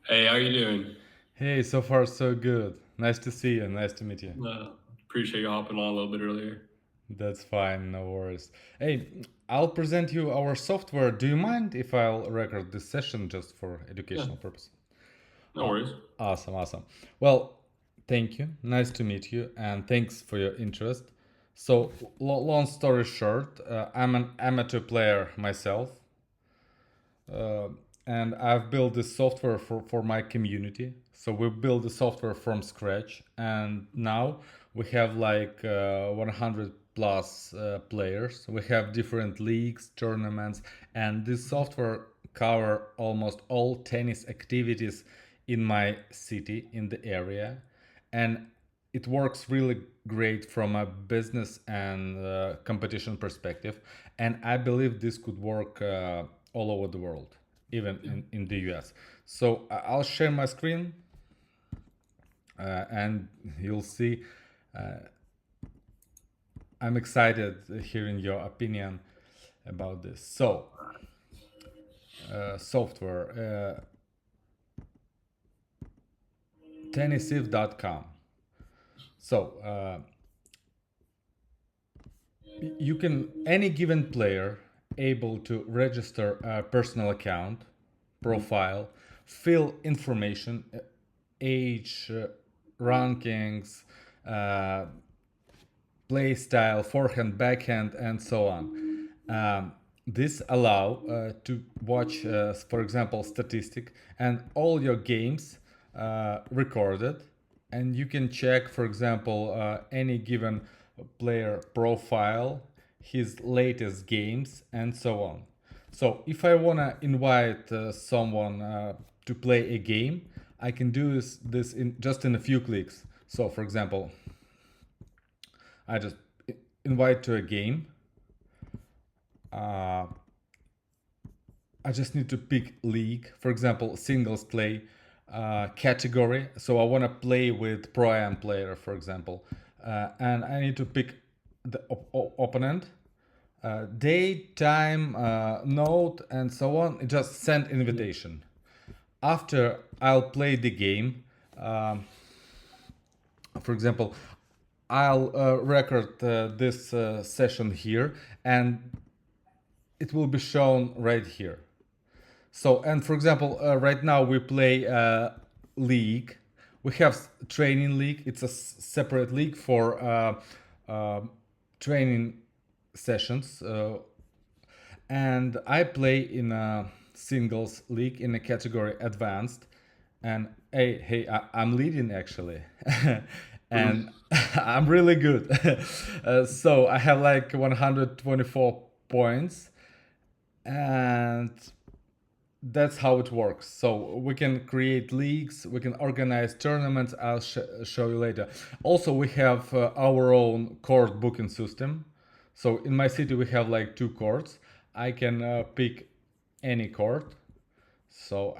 Hey, how you doing? Hey, so far so good. Nice to see you. Nice to meet you. Uh, Appreciate you hopping on a little bit earlier. That's fine, no worries. Hey, I'll present you our software. Do you mind if I'll record this session just for Yeah, educational purpose? no worries. Awesome, awesome. Well, thank you. Nice to meet you, and thanks for your interest. So, long story short, I'm an amateur player myself, uh, and I've built this software for my community. So we built the software from scratch, and now we have like 100 plus players. We have different leagues, tournaments, and this software cover almost all tennis activities in my city, in the area, and it works really great from a business and competition perspective, and I believe this could work all over the world, even Yeah. in the US. So I'll share my screen, and you'll see. I'm excited hearing your opinion about this. So software, tennisif.com. So you can, any given player able to register a personal account, Mhm. profile, fill information, age, rankings, uh, play style, forehand, backhand, and so on. This allow to watch, for example, statistic and all your games recorded, and you can check, for example, any given player profile, his latest games, and so on. So if I wanna invite someone to play a game, I can do this in just in a few clicks. So, for example, I just invite to a game. Uh, I just need to pick league, for example, singles play category. So I want to play with pro am player, for example, and I need to pick the opponent, date, time, note, and so on. Just send Yeah. invitation. After I'll play the game, for example, I'll record this session here, and it will be shown right here. So, and for example, right now we play league. We have training league. It's a separate league for uh, training sessions, and I play in a singles league in a category advanced. And hey, I'm leading actually, and Mhm. I'm really good. So I have like 124 points, and that's how it works. So we can create leagues, we can organize tournaments. I'll show you later. Also, we have our own court booking system. So in my city, we have like two courts. I can pick any court. So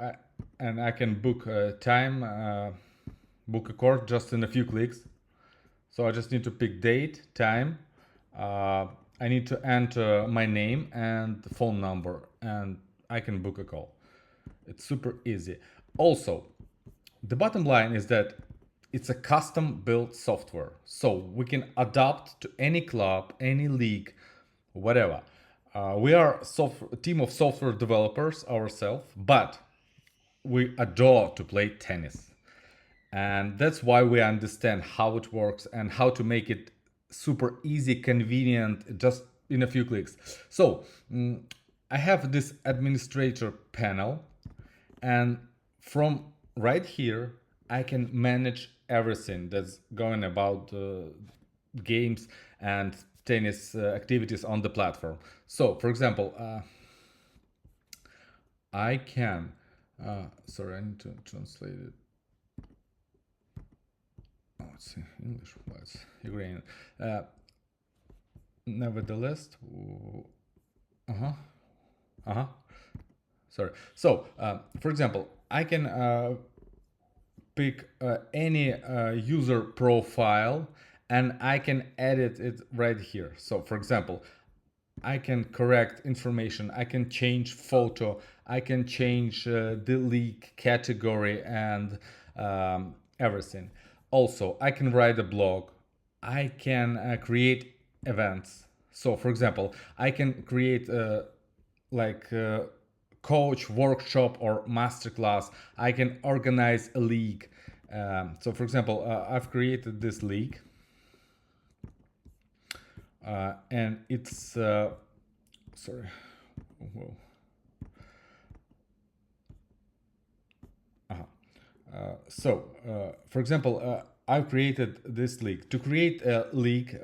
and I can book time, book a court just in a few clicks. So I just need to pick date, time. Uh, I need to enter my name and phone number, and I can book a call. It's super easy. Also, the bottom line is that it's a custom built software. So we can adapt to any club, any league, whatever. We are a team of software developers ourselves, but we adore to play tennis. And that's why we understand how it works and how to make it super easy, convenient, just in a few clicks. So I have this administrator panel, and from right here I can manage everything that's going about games and tennis activities on the platform. So for example, I can sorry, I need to translate it. Oh, it's in English, but it's Ukrainian. uh, Nevertheless, uh-huh, uh-huh, sorry. So for example, I can pick any user profile, and I can edit it right here. So for example, I can correct information, I can change photo, I can change the league category and everything. Also, I can write a blog, I can create events. So, for example, I can create like coach workshop or masterclass. I can organize a league. So, for example, I've created this league, and it's sorry. Whoa. For example, I've created this league. To create a league,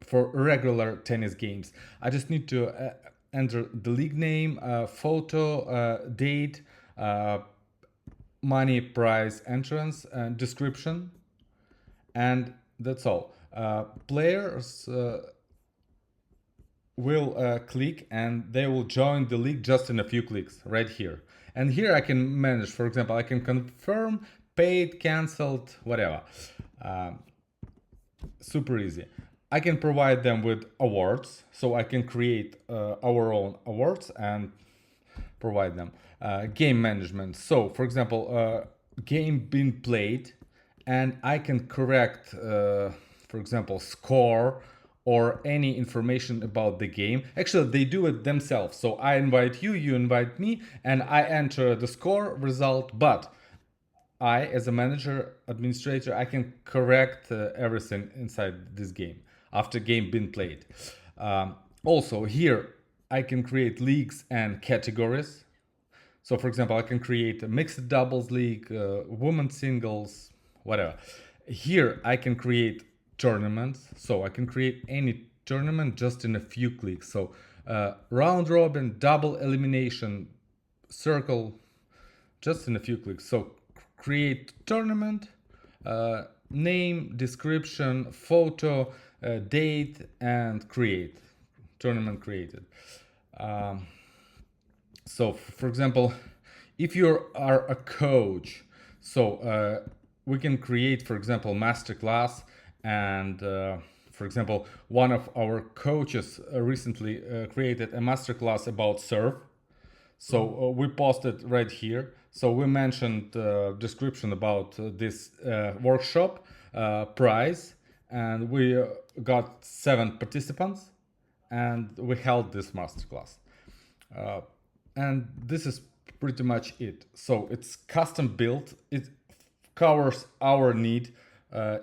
for regular tennis games, I just need to enter the league name, photo, date, money, prize, entrance, and description, and that's all. Players will click and they will join the league just in a few clicks right here. And here I can manage, for example, I can confirm, paid, cancelled, whatever. Super easy. I can provide them with awards, so I can create our own awards and provide them. Game management. So, for example, game being played, and I can correct, for example, score or any information about the game. Actually, they do it themselves. So I invite you, you invite me, and I enter the score result. But I, as a manager, administrator, I can correct everything inside this game after game been played. Also, here I can create leagues and categories. So, for example, I can create a mixed doubles league, women's singles, whatever. Here I can create tournaments. So I can create any tournament just in a few clicks. So round robin, double elimination, circle, just in a few clicks. So create tournament, name, description, photo, date, and create. Tournament created. So, for example, if you are a coach, so we can create, for example, masterclass, and for example, one of our coaches recently created a masterclass about serve. So we posted right here. So we mentioned description about this workshop, prize, and we got 7 participants, and we held this masterclass. And this is pretty much it. So it's custom built. It covers our need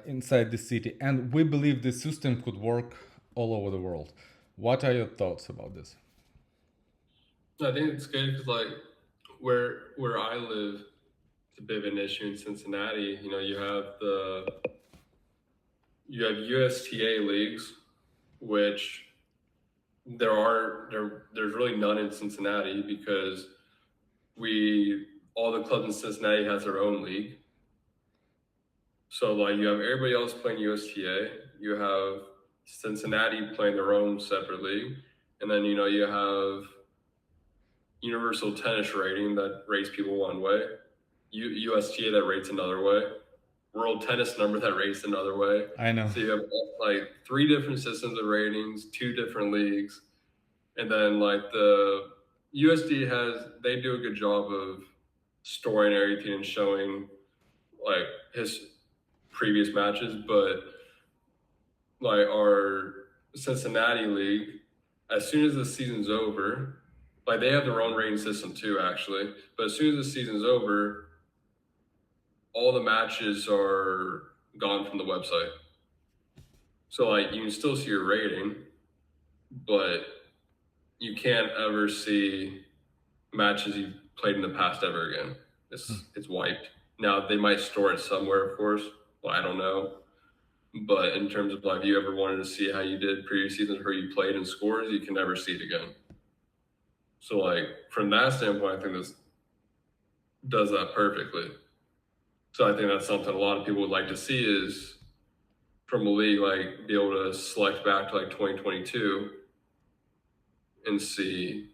inside the city, and we believe this system could work all over the world. What are your thoughts about this? I think it's good because like where I live, it's a bit of an issue in Cincinnati. You know, you have USTA leagues, which there's really none in Cincinnati because we all the clubs in Cincinnati has their own league. So like you have everybody else playing USTA, you have Cincinnati playing their own separate league, and then you have universal tennis rating that rates people one way, USTA that rates another way, world tennis number that rates another way. I know. So you have like 3 different systems of ratings, 2 different leagues, and then like the they do a good job of storing everything and showing like his previous matches, but like our Cincinnati league, as soon as the season's over, like they have their own rating system too, actually. But as soon as the season's over, all the matches are gone from the website. So like you can still see your rating, but you can't ever see matches you've played in the past ever again. It's wiped. Now they might store it somewhere, of course. Well, I don't know. But in terms of like, if you ever wanted to see how you did previous seasons, where you played in scores, you can never see it again. So like from that standpoint, I think this does that perfectly. So I think that's something a lot of people would like to see is from a league, like be able to select back to like 2022 and see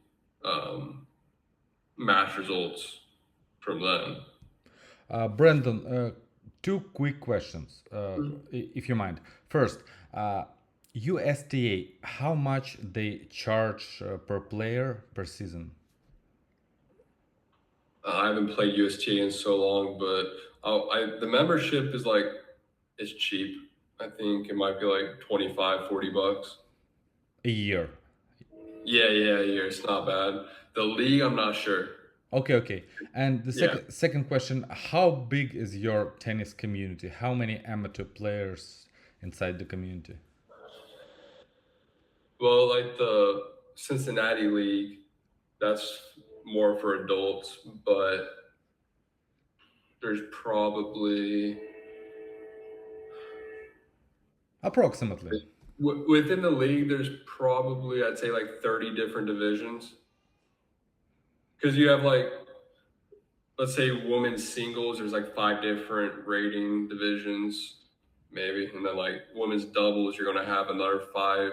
match results from then. Brandon, 2 quick questions, Mhm. if you mind. First, USTA, how much they charge per player per season? I haven't played UST in so long, but the membership is like it's cheap. I think it might be like 25, $40. A year. Yeah. It's not bad. The league, I'm not sure. Okay, okay. And the Yeah. second question, how big is your tennis community? How many amateur players inside the community? Well, like the Cincinnati League, that's more for adults, but there's probably Approximately. within the league, there's probably I'd say like 30 different divisions because you have like let's say women's singles. There's like 5 different rating divisions, maybe, and then like women's doubles, you're gonna have another five.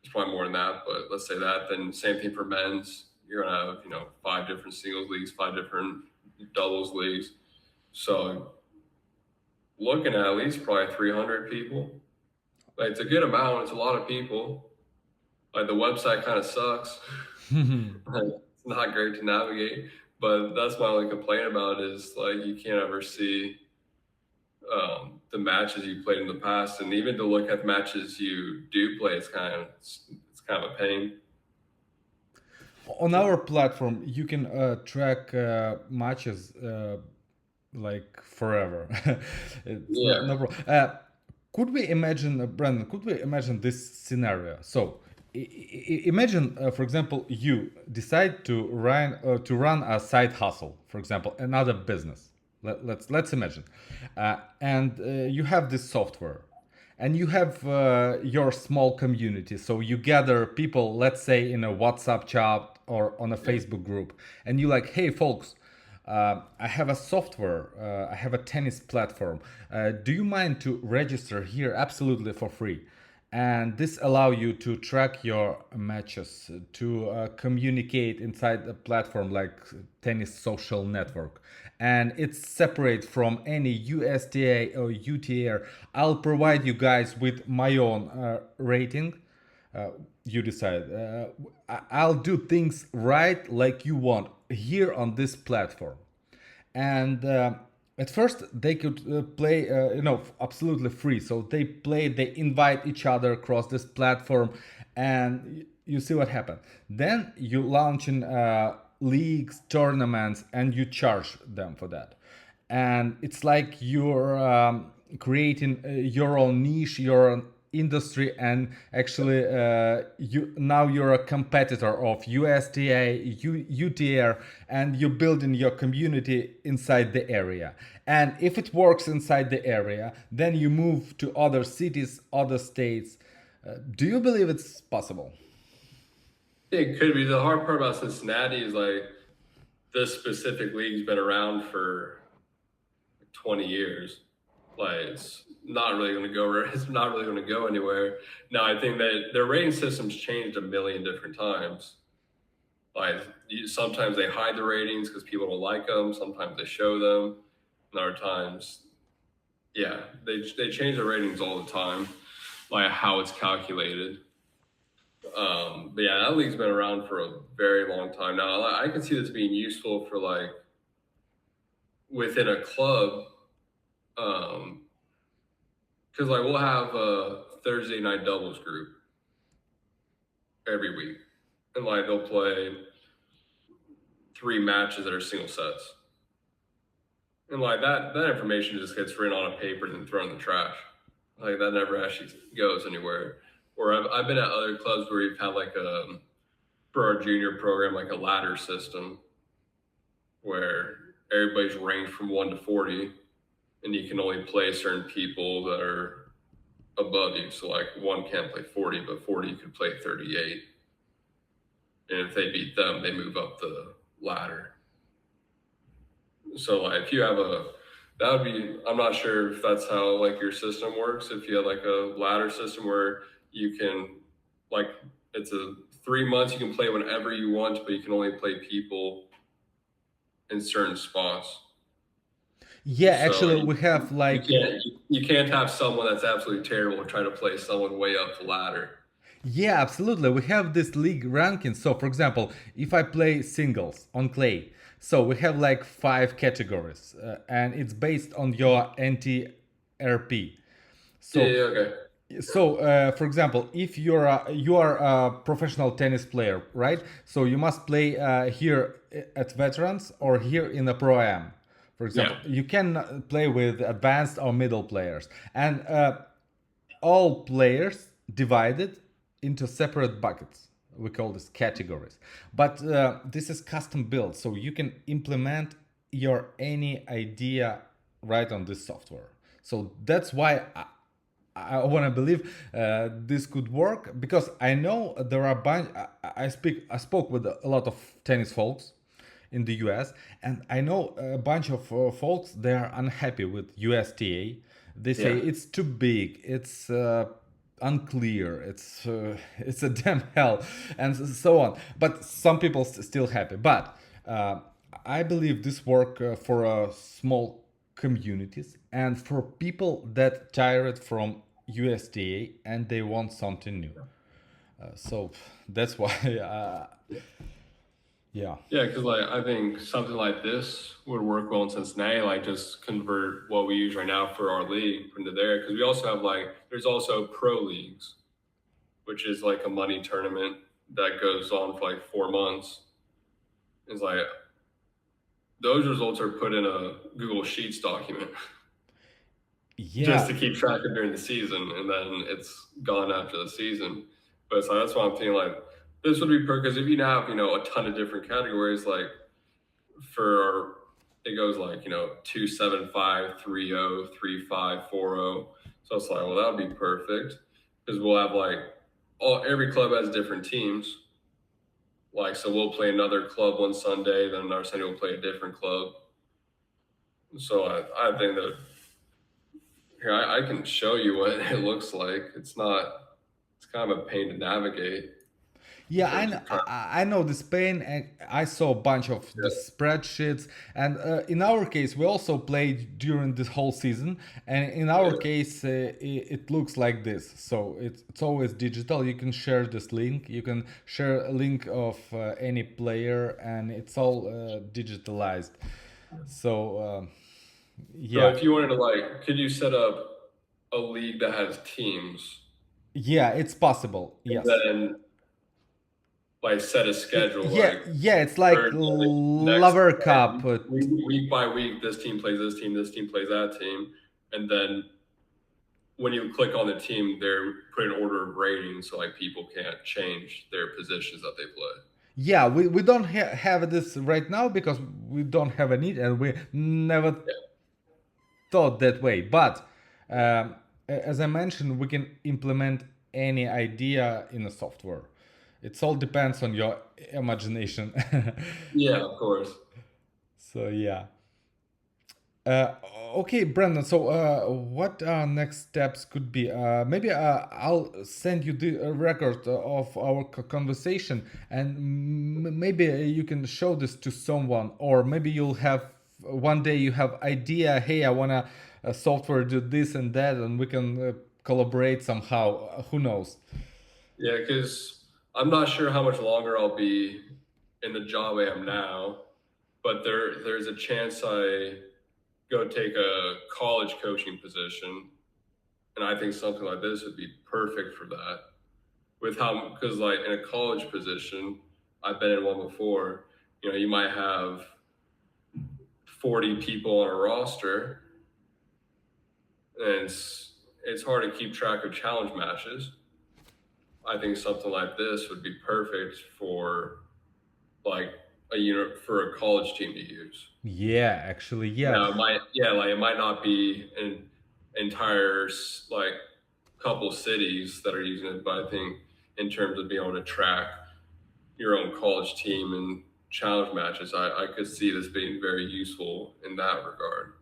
It's probably more than that, but let's say that. Then same thing for men's. You're gonna have 5 different singles leagues, 5 different doubles leagues. So looking at least probably 300 people. Like it's a good amount. It's a lot of people. Like the website kind of sucks. Like, it's not great to navigate. But that's my only complaint about it is like you can't ever see the matches you played in the past, and even to look at the matches you do play, it's kind of a pain. On our platform, you can track matches like forever. It's Yeah, no problem. Could we imagine, Brandon? Could we imagine this scenario? So, imagine, for example, you decide to run a side hustle, for example, another business. Let's imagine, and you have this software, and you have your small community. So you gather people, let's say in a WhatsApp chat or on a Facebook group, and you like, hey folks, I have a software, I have a tennis platform. Do you mind to register here absolutely for free? And this allow you to track your matches, to communicate inside the platform like tennis social network, and it's separate from any USTA or UTR. I'll provide you guys with my own rating. You decide. I'll do things right like you want here on this platform. And at first they could play absolutely free, so they play, they invite each other across this platform, and you see what happened. Then you launch in leagues, tournaments, and you charge them for that. And it's like you're creating your own niche, your own industry, and actually you're a competitor of USTA, UTR, and you're building your community inside the area. And if it works inside the area, then you move to other cities, other states. Do you believe it's possible? it could be. The hard part about Cincinnati is like this specific league's been around for 20 years. Like it's not really going to go. It's not really going to go anywhere. Now I think that their rating system's changed a million different times. Like sometimes they hide the ratings because people don't like them. Sometimes they show them. And other times, yeah, they change the ratings all the time, like how it's calculated. But yeah, that league's been around for a very long time now. I can see this being useful for like within a club, because like we'll have a Thursday night doubles group every week, and like they'll play 3 matches that are single sets. And like that information just gets written on a paper and then thrown in the trash. Like that never actually goes anywhere. Or I've been at other clubs where we've had like for our junior program, like a ladder system where everybody's ranked from 1 to 40, and you can only play certain people that are above you. So like one can't play 40, but 40 could play 38. And if they beat them, they move up the ladder. So like if you have that would be, I'm not sure if that's how like your system works. If you have like a ladder system where you can like it's a 3 months you can play whenever you want, but you can only play people in certain spots. Yeah, So actually, we have you like you can't have someone that's absolutely terrible and try to play someone way up the ladder. yeah, absolutely. We have this league ranking. So, for example, if I play singles on clay, so we have like five categories, and it's based on your NT-RP. Yeah, So, yeah, okay. for example, if you are a professional tennis player, right? So you must play here at veterans or here in the pro am. For Yeah. example, you can play with advanced or middle players, and all players divided into separate buckets. We call this categories. But this is custom built, so you can implement your any idea right on this software. So that's why I want to believe this could work, because I know there are I spoke with a lot of tennis folks in the US, and I know a bunch of folks, they are unhappy with USTA. They say Yeah. it's too big, it's unclear, it's a damn hell, and so on. But some people still happy. But I believe this work for small communities and for people that tired from USDA and they want something new. So that's why, yeah. Yeah, because like I think something like this would work well in Cincinnati. Like just convert what we use right now for our league into there. Because we also have like there's also pro leagues, which is like a money tournament that goes on for like 4 months. It's like those results are put in a Google Sheets document just Yeah, to keep track of during the season, and then it's gone after the season. But so that's why I'm thinking like this would be perfect because if you have a ton of different categories like for it goes like 275 30 35 40, so it's like well that would be perfect because we'll have like all every club has different teams, like so we'll play another club one Sunday, then another Sunday we'll play a different club. So I think that here I can show you what it looks like. It's kind of a pain to navigate in yeah, terms of trying. I know this pain, and I saw a bunch of the Yeah, spreadsheets. And in our case, we also played during this whole season, and in our yeah, case, it looks like this. So it's always digital. You can share this link. You can share a link of any player, and it's all digitalized. So so yeah, if you wanted to like could you set up a league that has teams yeah, it's possible. and Yes. then like set a schedule Yeah, like yeah, it's like Thursday next Lover Cup. week by week this team plays this team plays that team, and then when you click on the team they're put in order of rating so like people can't change their positions that they play. Yeah, we don't have this right now because we don't have a need and we never thought that way. But as I mentioned, we can implement any idea in a software. It all depends on your imagination. Yeah, of course. So yeah. Uh, okay, Brandon. So, what next steps could be? Maybe I'll send you the record of our conversation, and maybe you can show this to someone, or maybe you'll have one day you have idea. Hey, I wanna software do this and that, and we can collaborate somehow. Who knows? Yeah, because I'm not sure how much longer I'll be in the job I am now, but there's a chance I go take a college coaching position, and I think something like this would be perfect for that. With how because like in a college position, I've been in one before. You might have 40 people on a roster, and it's hard to keep track of challenge matches. I think something like this would be perfect for like a unit for a college team to use. Yeah, actually, yeah. Now it might, yeah, like it might not be an entire like couple cities that are using it, but I think in terms of being able to track your own college team and challenge matches, I could see this being very useful in that regard.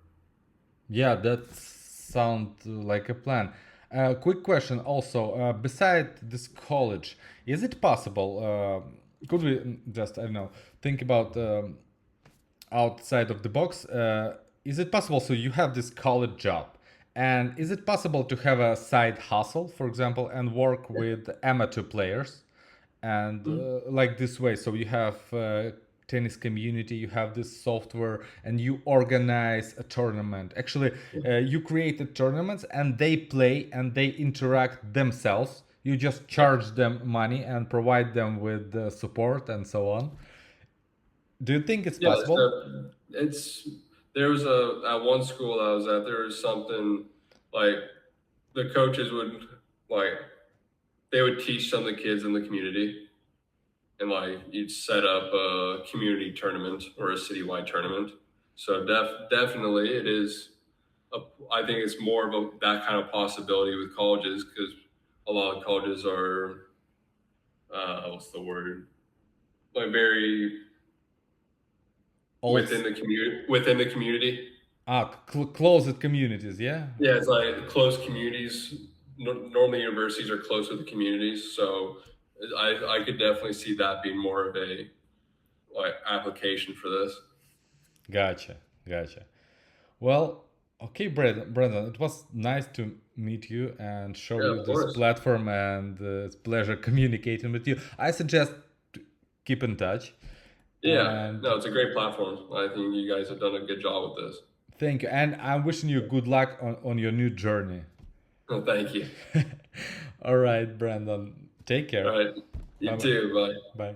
Yeah, that sounds like a plan. Quick question also. Beside this college, is it possible? Could we just, I don't know, think about outside of the box? is it possible? So you have this college job, and is it possible to have a side hustle, for example, and work with amateur players, and Mhm. like this way? So you have tennis community, you have this software, and you organize a tournament. Actually, you create tournaments, and they play and they interact themselves. You just charge them money and provide them with support and so on. Do you think it's Yeah, possible? so it's there was a at one school I was at, there was something like the coaches would like they would teach some of the kids in the community, and like you'd set up a community tournament or a citywide tournament. So definitely it is a, I think it's more of that kind of possibility with colleges because a lot of colleges are what's the word, like very Also, within the community. closed communities, yeah. Yeah, it's like close communities. Normally, universities are close to the communities, so I could definitely see that being more of a like application for this. Gotcha, gotcha. Well, okay, Brandon, it was nice to meet you and show Yeah, you of this course. platform, and it's pleasure communicating with you. I suggest to keep in touch, Yeah, and no, it's a great platform. I think you guys have done a good job with this. thank you. And I'm wishing you good luck on your new journey. Well, thank you. All right, Brandon, take All care. right, Bye you bye. too. Bye. Bye.